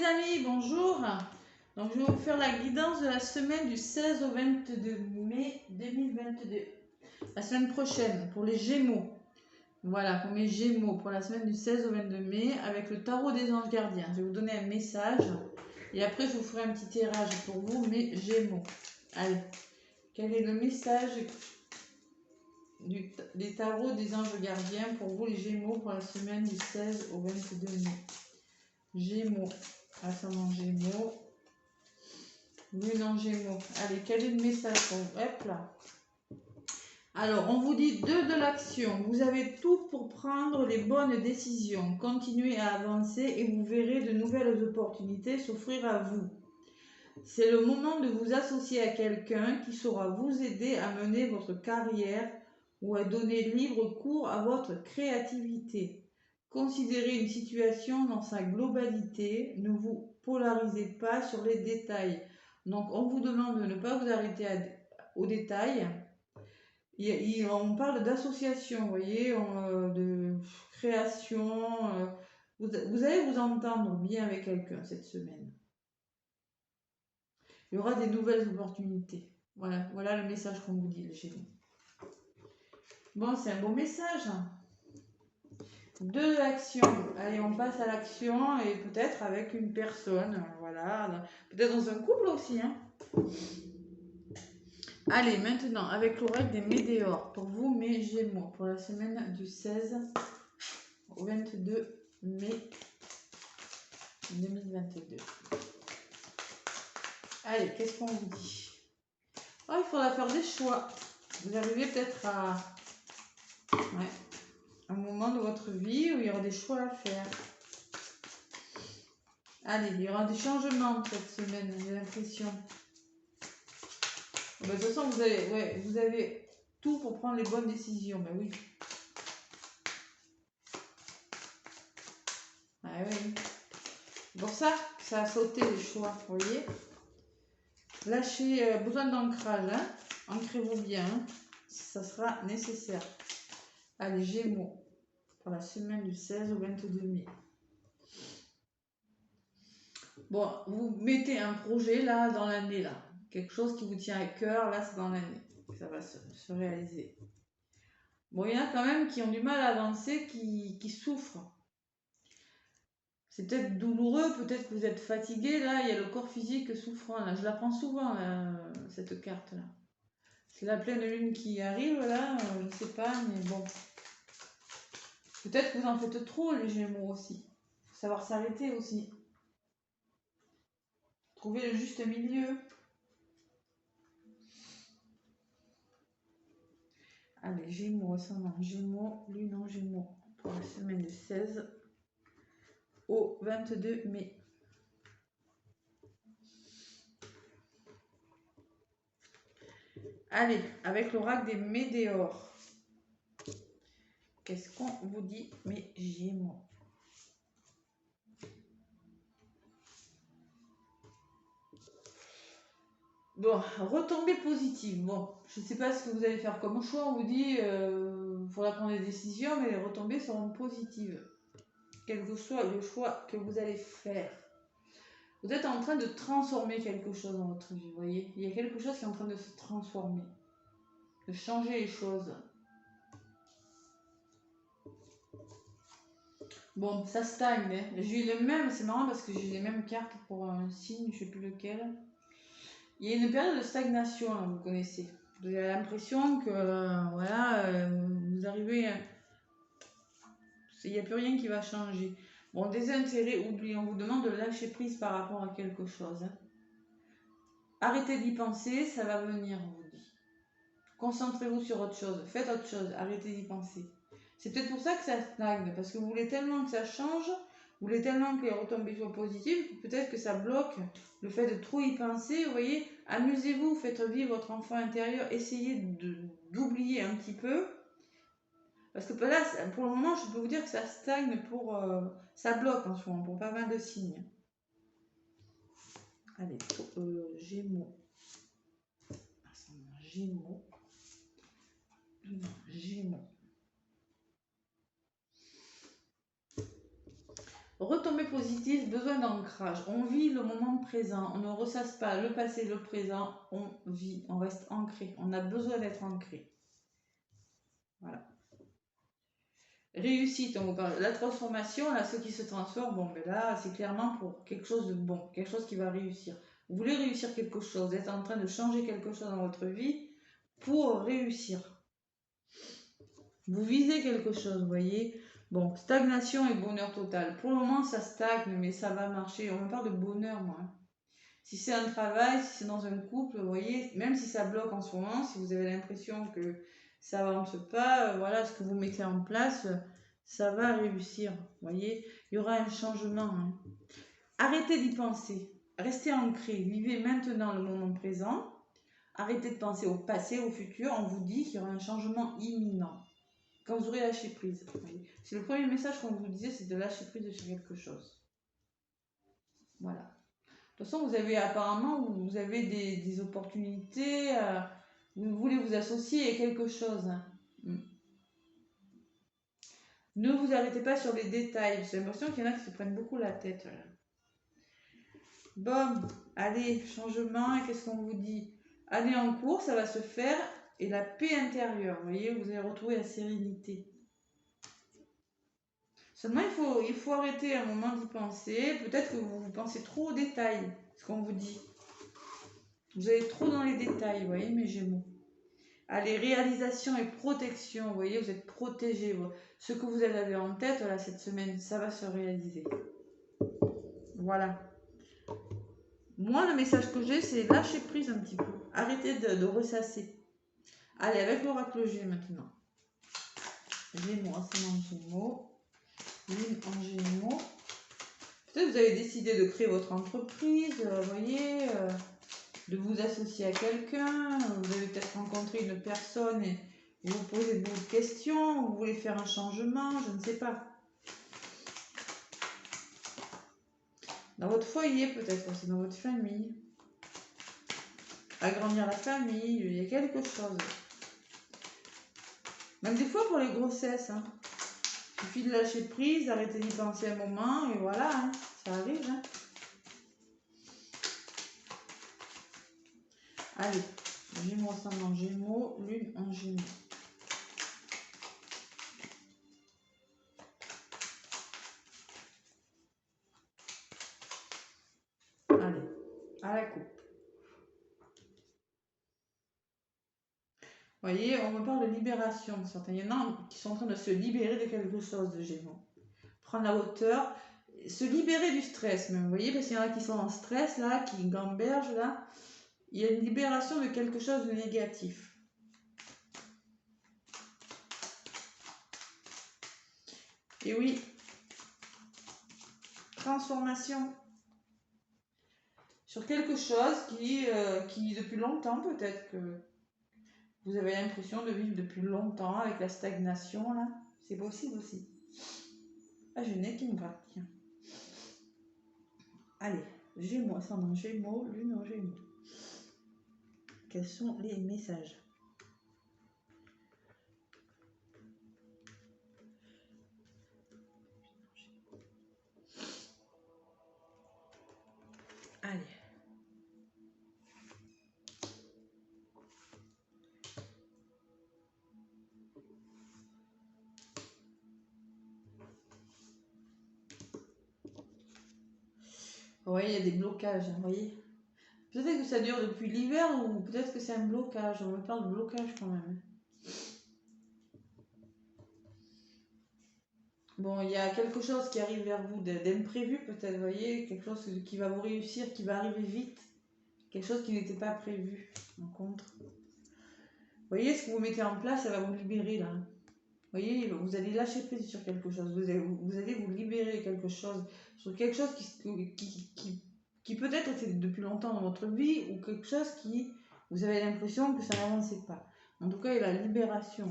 amis, bonjour. Donc je vais vous faire la guidance de la semaine du 16 au 22 mai 2022. La semaine prochaine pour les Gémeaux. Voilà, pour mes Gémeaux, pour la semaine du 16 au 22 mai avec le tarot des anges gardiens. Je vais vous donner un message et après je vous ferai un petit tirage pour vous, mes Gémeaux. Allez, quel est le message des tarots des anges gardiens pour vous les Gémeaux pour la semaine du 16 au 22 mai? Gémeaux, ascendant Gémeaux, lune en Gémeaux. Allez, quel est le message pour vous? Hop là. Alors, on vous dit 2 de l'action. Vous avez tout pour prendre les bonnes décisions. Continuez à avancer et vous verrez de nouvelles opportunités s'offrir à vous. C'est le moment de vous associer à quelqu'un qui saura vous aider à mener votre carrière ou à donner libre cours à votre créativité. Considérez une situation dans sa globalité, ne vous polarisez pas sur les détails. Donc on vous demande de ne pas vous arrêter aux détails. On parle d'association, vous voyez, de création. Vous allez vous entendre bien avec quelqu'un cette semaine. Il y aura des nouvelles opportunités. Voilà le message qu'on vous dit, les Gémeaux. Bon, c'est un beau message. 2 actions. Allez, on passe à l'action et peut-être avec une personne. Voilà. Peut-être dans un couple aussi. Hein. Allez, maintenant, avec l'oracle des météores. Pour vous, mes Gémeaux. Pour la semaine du 16 au 22 mai 2022. Allez, qu'est-ce qu'on vous dit? Oh, il faudra faire des choix. Vous arrivez peut-être à... Ouais. Un moment de votre vie où il y aura des choix à faire. Allez, il y aura des changements cette semaine, j'ai l'impression. De toute façon, vous avez tout pour prendre les bonnes décisions. Ben oui. Ah oui. Pour ça, ça a sauté les choix, vous voyez. Lâchez, besoin d'ancrage, hein. Ancrez-vous bien, hein. Ça sera nécessaire. Allez, Gémeaux, pour la semaine du 16 au 22 mai. Bon, vous mettez un projet là dans l'année là. Quelque chose qui vous tient à cœur, là c'est dans l'année. Ça va se réaliser. Bon, il y en a quand même qui ont du mal à avancer, qui souffrent. C'est peut-être douloureux, peut-être que vous êtes fatigué. Là, il y a le corps physique souffrant. Là. Je la prends souvent, là, cette carte-là. C'est la pleine lune qui arrive, là. Je ne sais pas, mais bon. Peut-être que vous en faites trop, les Gémeaux aussi. Il faut savoir s'arrêter aussi. Trouver le juste milieu. Allez, Gémeaux, ascendant Gémeaux, lune en Gémeaux. Pour la semaine du 16 au 22 mai. Allez, avec l'oracle des météores. Qu'est-ce qu'on vous dit, mes Gémeaux? Bon, retombée positive. Bon, je ne sais pas ce que vous allez faire comme choix. On vous dit, il faudra prendre des décisions, mais les retombées seront positives. Quel que soit le choix que vous allez faire. Vous êtes en train de transformer quelque chose dans votre vie, vous voyez. Il y a quelque chose qui est en train de se transformer. De changer les choses. Bon, ça stagne. Hein. J'ai eu le même, c'est marrant parce que j'ai les mêmes cartes pour un signe, je ne sais plus lequel. Il y a une période de stagnation, là, vous connaissez. Vous avez l'impression que, vous arrivez... Il n'y a plus rien qui va changer. Bon, désintérêt, oubliez, on vous demande de lâcher prise par rapport à quelque chose. Hein. Arrêtez d'y penser, ça va venir, on vous dit. Concentrez-vous sur autre chose, faites autre chose, arrêtez d'y penser. C'est peut-être pour ça que ça stagne, parce que vous voulez tellement que ça change, vous voulez tellement que les retombées soient positives, peut-être que ça bloque le fait de trop y penser, vous voyez. Amusez-vous, faites vivre votre enfant intérieur, essayez d'oublier un petit peu. Parce que là, pour le moment, je peux vous dire que ça stagne ça bloque en ce moment, pour pas mal de signes. Allez, Gémeaux. Gémeaux. Gémeaux. Retombée positive, besoin d'ancrage. On vit le moment présent, on ne ressasse pas le passé, le présent, on vit, on reste ancré. On a besoin d'être ancré. Voilà. Réussite, on vous parle de la transformation, là, ce qui se transforme, bon, ben là, c'est clairement pour quelque chose de bon, quelque chose qui va réussir. Vous voulez réussir quelque chose, vous êtes en train de changer quelque chose dans votre vie pour réussir. Vous visez quelque chose, vous voyez. Bon, stagnation et bonheur total. Pour le moment, ça stagne, mais ça va marcher. On me parle de bonheur, moi. Si c'est un travail, si c'est dans un couple, vous voyez, même si ça bloque en ce moment, si vous avez l'impression que ça avance pas, voilà, ce que vous mettez en place, ça va réussir. Vous voyez, il y aura un changement. Hein. Arrêtez d'y penser. Restez ancré. Vivez maintenant le moment présent. Arrêtez de penser au passé, au futur. On vous dit qu'il y aura un changement imminent. Quand vous aurez lâché prise. C'est le premier message qu'on vous disait, c'est de lâcher prise sur quelque chose. Voilà. De toute façon, vous avez apparemment, vous avez des opportunités, vous voulez vous associer à quelque chose. Ne vous arrêtez pas sur les détails. J'ai l'impression qu'il y en a qui se prennent beaucoup la tête. Bon, allez, changement, et qu'est-ce qu'on vous dit? Allez en cours, ça va se faire, et la paix intérieure, vous voyez, vous allez retrouver la sérénité. Seulement, il faut arrêter un moment d'y penser. Peut-être que vous pensez trop aux détails, ce qu'on vous dit. Vous allez trop dans les détails, vous voyez, mes Gémeaux. Allez, réalisation et protection, vous voyez, vous êtes protégés. Ce que vous avez en tête, là, cette semaine, ça va se réaliser. Voilà. Moi, le message que j'ai, c'est lâcher prise un petit peu. Arrêtez de ressasser. Allez, avec l'oracle G maintenant. Gémeaux, ascendant Gémeaux. Lune en Gémeaux. Peut-être que vous avez décidé de créer votre entreprise, vous voyez, de vous associer à quelqu'un. Vous avez peut-être rencontré une personne et vous posez beaucoup de questions. Vous voulez faire un changement, je ne sais pas. Dans votre foyer peut-être, c'est dans votre famille. Agrandir la famille, il y a quelque chose. Même des fois pour les grossesses. Hein. Il suffit de lâcher prise, d'arrêter d'y penser un moment et voilà, hein, ça arrive. Hein. Allez, Gémeaux ascendant Gémeaux, Lune en Gémeaux. Allez, à la coupe. Vous voyez, on me parle de libération. Certains, il y en a qui sont en train de se libérer de quelque chose de Gémeaux. Prendre la hauteur, se libérer du stress même. Vous voyez, parce qu'il y en a qui sont en stress là, qui gambergent là. Il y a une libération de quelque chose de négatif. Et oui, transformation sur quelque chose qui depuis longtemps peut-être que vous avez l'impression de vivre depuis longtemps avec la stagnation là. C'est possible aussi. Ah, j'ai le nez qui me gratte. Tiens. Allez, Gémeaux, ascendant Gémeaux, Lune en Gémeaux. Quels sont les messages? Allez. Oui, il y a des blocages, vous voyez. Peut-être que ça dure depuis l'hiver ou peut-être que c'est un blocage. On me parle de blocage quand même. Bon, il y a quelque chose qui arrive vers vous d'imprévu peut-être, vous voyez, quelque chose qui va vous réussir, qui va arriver vite. Quelque chose qui n'était pas prévu en contre. Vous voyez, ce que vous mettez en place, ça va vous libérer là. Vous voyez, vous allez lâcher prise sur quelque chose. Vous allez vous libérer quelque chose. Sur quelque chose qui peut-être était depuis longtemps dans votre vie ou quelque chose qui, vous avez l'impression que ça n'avançait pas. En tout cas, il y a la libération.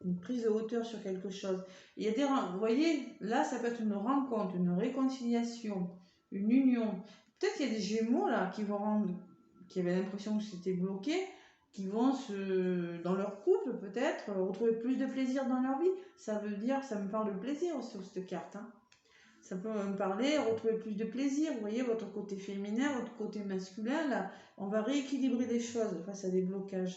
Une prise de hauteur sur quelque chose. Il y a vous voyez, là, ça peut être une rencontre, une réconciliation, une union. Peut-être qu'il y a des Gémeaux là qui avaient l'impression que c'était bloqué, qui vont dans leur couple peut-être retrouver plus de plaisir dans leur vie. Ça veut dire, ça me parle de plaisir sur cette carte. Hein. Ça peut me parler, retrouver plus de plaisir. Vous voyez, votre côté féminin, votre côté masculin, là, on va rééquilibrer les choses face à des blocages.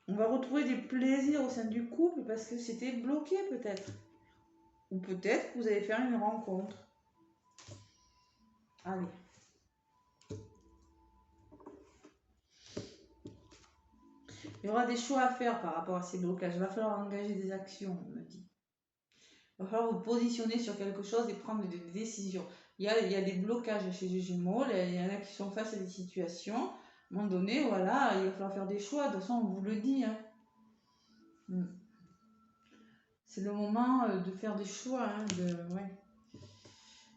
On va retrouver des plaisirs au sein du couple parce que c'était bloqué peut-être. Ou peut-être que vous allez faire une rencontre. Allez. Il y aura des choix à faire par rapport à ces blocages. Il va falloir engager des actions, on me dit. Il va falloir vous positionner sur quelque chose et prendre des décisions. Il y a des blocages chez les Gémeaux. Il y en a qui sont face à des situations. À un moment donné, voilà, il va falloir faire des choix. De toute façon, on vous le dit. Hein. C'est le moment de faire des choix. Hein, ouais.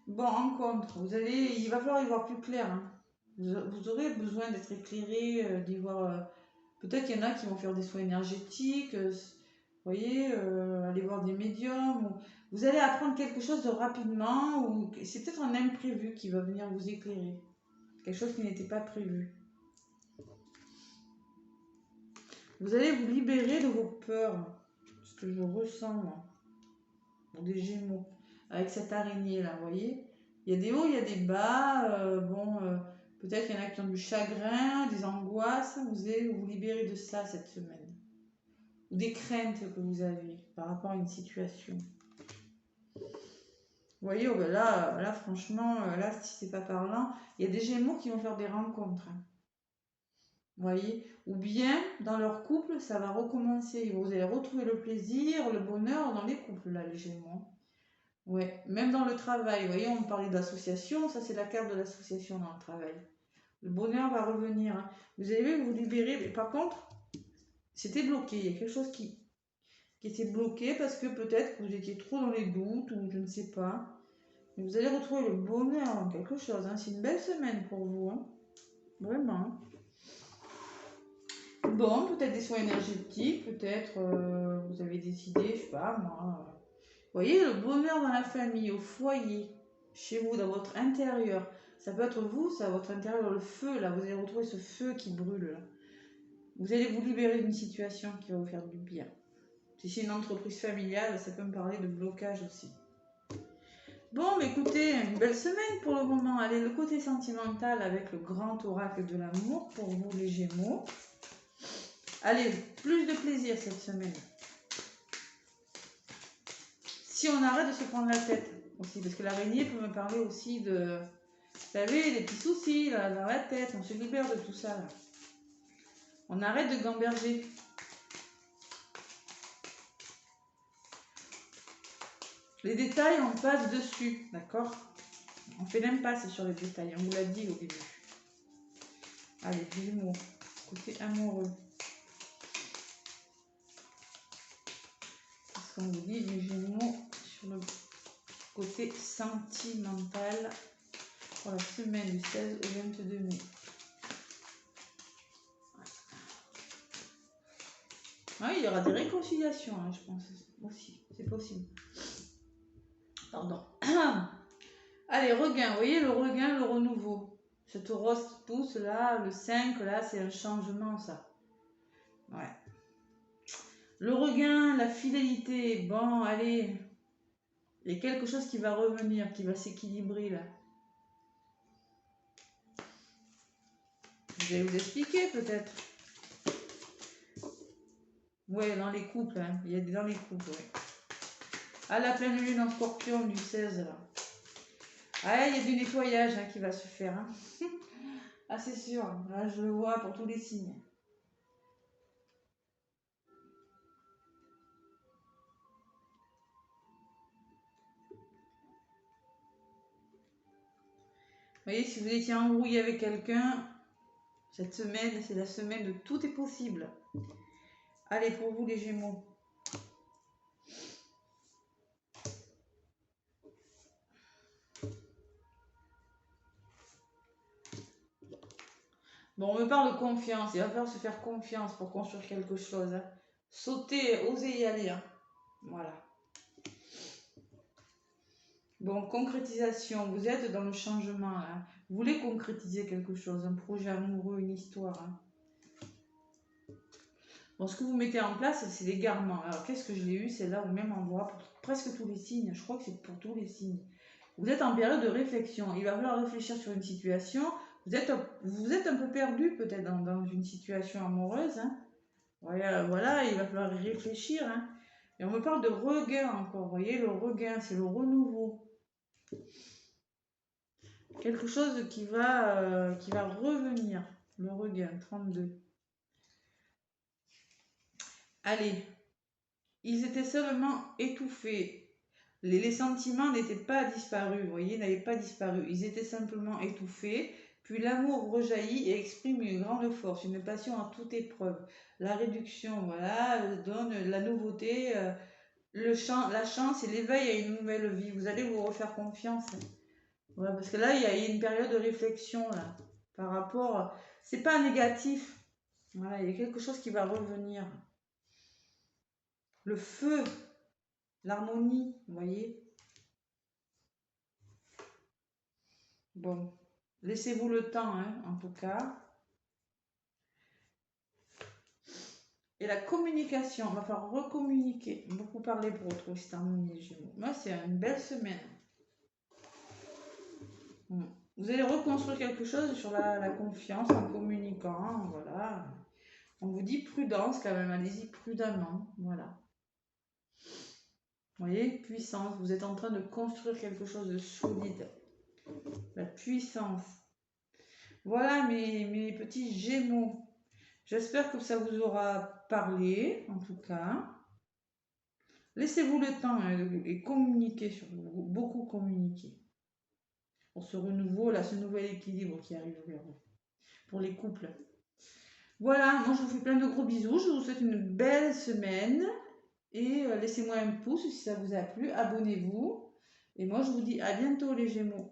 Bon, rencontre. Il va falloir y voir plus clair. Hein. Vous aurez besoin d'être éclairé, d'y voir... Peut-être qu'il y en a qui vont faire des soins énergétiques, vous voyez, aller voir des médiums. Vous allez apprendre quelque chose de rapidement, ou c'est peut-être un imprévu qui va venir vous éclairer. Quelque chose qui n'était pas prévu. Vous allez vous libérer de vos peurs. Ce que je ressens, moi. Pour des Gémeaux. Avec cette araignée là, vous voyez. Il y a des hauts, il y a des bas. Peut-être qu'il y en a qui ont du chagrin, des angoisses. Vous allez vous libérer de ça cette semaine. Ou des craintes que vous avez par rapport à une situation. Vous voyez, oh ben là, franchement, là, si c'est pas parlant, il y a des Gémeaux qui vont faire des rencontres. Hein. Vous voyez, ou bien dans leur couple, ça va recommencer. Vous allez retrouver le plaisir, le bonheur dans les couples, là, les Gémeaux. Ouais, même dans le travail, vous voyez, on parlait d'association, ça c'est la carte de l'association dans le travail. Le bonheur va revenir. Hein. Vous allez vous libérer, mais par contre, c'était bloqué. Il y a quelque chose qui était bloqué parce que peut-être que vous étiez trop dans les doutes ou je ne sais pas. Mais vous allez retrouver le bonheur dans quelque chose. Hein. C'est une belle semaine pour vous. Hein. Vraiment. Bon, peut-être des soins énergétiques, peut-être vous avez décidé, je sais pas moi. Vous voyez, le bonheur dans la famille, au foyer, chez vous, dans votre intérieur. Ça peut être vous, ça, votre intérieur, le feu, là. Vous allez retrouver ce feu qui brûle, là. Vous allez vous libérer d'une situation qui va vous faire du bien. Si c'est une entreprise familiale, ça peut me parler de blocage aussi. Bon, mais écoutez, une belle semaine pour le moment. Allez, le côté sentimental avec le grand oracle de l'amour pour vous, les Gémeaux. Allez, plus de plaisir cette semaine. Si on arrête de se prendre la tête aussi, parce que l'araignée peut me parler aussi de, vous savez, des petits soucis là, dans la tête, on se libère de tout ça là. On arrête de gamberger. Les détails, on passe dessus, d'accord? On fait l'impasse sur les détails, on vous l'a dit au début. Allez, Gémeaux, côté amoureux. Qu'est-ce qu'on vous dit du Gémeaux sur le côté sentimental pour la semaine du 16 au 22 mai. Oui, il y aura des réconciliations, hein, je pense aussi. C'est possible. Pardon. Allez, regain. Vous voyez le regain, le renouveau. Ce taureau pousse là, le 5, là, c'est un changement, ça. Ouais. Le regain, la fidélité. Bon, allez. Il y a quelque chose qui va revenir, qui va s'équilibrer, là. Je vais vous expliquer, peut-être. Ouais, dans les couples, hein. Il y a dans les couples, ouais. À la pleine lune en Scorpion du 16, là. Ah, il y a du nettoyage hein, qui va se faire. Hein. Ah, c'est sûr. Là, je le vois pour tous les signes. Vous voyez, si vous étiez embrouillé avec quelqu'un, cette semaine, c'est la semaine de tout est possible. Allez, pour vous les Gémeaux. Bon, on me parle de confiance. Il va falloir se faire confiance pour construire quelque chose. Hein. Sauter, oser y aller. Hein. Voilà. Bon, concrétisation. Vous êtes dans le changement. Hein. Vous voulez concrétiser quelque chose, un projet amoureux, une histoire. Hein. Bon, ce que vous mettez en place, c'est l'égarement. Alors, qu'est-ce que je l'ai eu? C'est là au même endroit presque tous les signes. Je crois que c'est pour tous les signes. Vous êtes en période de réflexion. Il va falloir réfléchir sur une situation. Vous êtes un peu perdu peut-être dans une situation amoureuse. Hein. Voilà, il va falloir y réfléchir. Hein. Et on me parle de regain encore. Vous voyez, le regain, c'est le renouveau. Quelque chose qui va revenir. Le regain, 32. Allez, ils étaient seulement étouffés. Les sentiments n'étaient pas disparus, vous voyez, n'avaient pas disparu. Ils étaient simplement étouffés. Puis l'amour rejaillit et exprime une grande force, une passion à toute épreuve. La réduction, voilà, donne la nouveauté, la chance et l'éveil à une nouvelle vie. Vous allez vous refaire confiance. Ouais, parce que là, il y a une période de réflexion là, par rapport. C'est pas négatif. Voilà, il y a quelque chose qui va revenir. Le feu, l'harmonie, vous voyez. Bon, laissez-vous le temps, hein, en tout cas. Et la communication, on va falloir recommuniquer. Beaucoup parler pour retrouver cette harmonie, Gémeaux. Moi, c'est une belle semaine. Vous allez reconstruire quelque chose sur la confiance en communiquant, hein, voilà. On vous dit prudence quand même, allez-y prudemment, voilà. Vous voyez, puissance, vous êtes en train de construire quelque chose de solide. La puissance. Voilà mes petits Gémeaux. J'espère que ça vous aura parlé, en tout cas. Laissez-vous le temps et communiquez sur vous, beaucoup communiquer. Pour ce renouveau, là, ce nouvel équilibre qui arrive vers vous. Pour les couples. Voilà, moi je vous fais plein de gros bisous. Je vous souhaite une belle semaine. Et laissez-moi un pouce si ça vous a plu. Abonnez-vous. Et moi je vous dis à bientôt les Gémeaux.